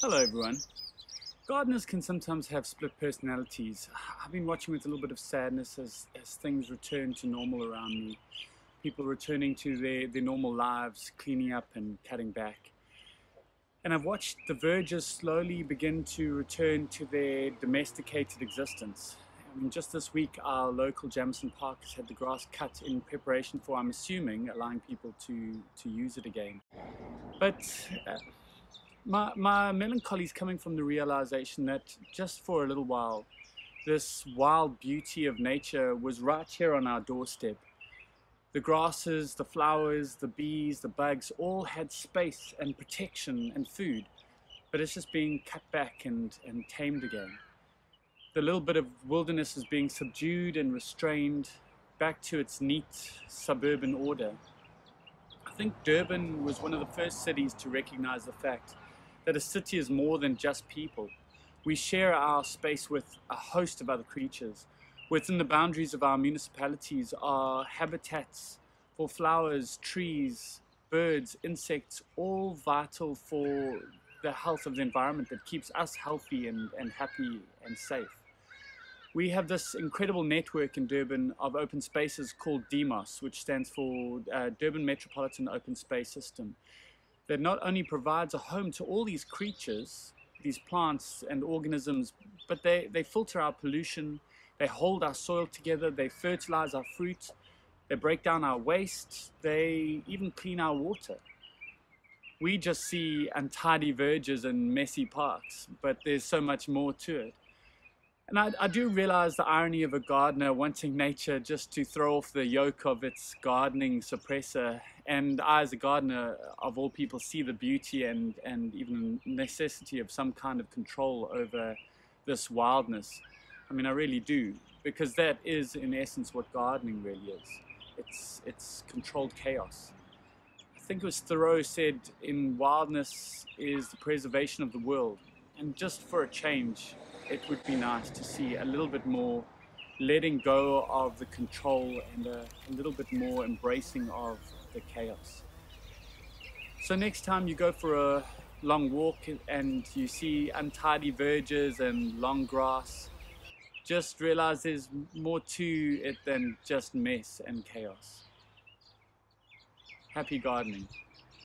Hello everyone. Gardeners can sometimes have split personalities. I've been watching with a little bit of sadness as things return to normal around me. People returning to their normal lives, cleaning up and cutting back. And I've watched the vergers slowly begin to return to their domesticated existence. I mean, just this week our local Jamison Park has had the grass cut in preparation for, I'm assuming, allowing people to use it again. But my melancholy is coming from the realization that just for a little while, this wild beauty of nature was right here on our doorstep. The grasses, the flowers, the bees, the bugs all had space and protection and food, but it's just being cut back and tamed again. The little bit of wilderness is being subdued and restrained back to its neat suburban order. I think Durban was one of the first cities to recognize the fact that a city is more than just people. We share our space with a host of other creatures. Within the boundaries of our municipalities are habitats for flowers, trees, birds, insects, all vital for the health of the environment that keeps us healthy and happy and safe. We have this incredible network in Durban of open spaces called DMOSS, which stands for Durban Metropolitan Open Space System, that not only provides a home to all these creatures, these plants and organisms, but they filter our pollution, they hold our soil together, they fertilize our fruit, they break down our waste, they even clean our water. We just see untidy verges and messy parks, but there's so much more to it. And I do realize the irony of a gardener wanting nature just to throw off the yoke of its gardening suppressor. And I, as a gardener, of all people, see the beauty and even the necessity of some kind of control over this wildness. I mean, I really do, because that is, in essence, what gardening really is. It's controlled chaos. I think it was Thoreau said, in wildness is the preservation of the world. And just for a change, it would be nice to see a little bit more letting go of the control and a little bit more embracing of the chaos. So next time you go for a long walk and you see untidy verges and long grass, just realize there's more to it than just mess and chaos. Happy gardening.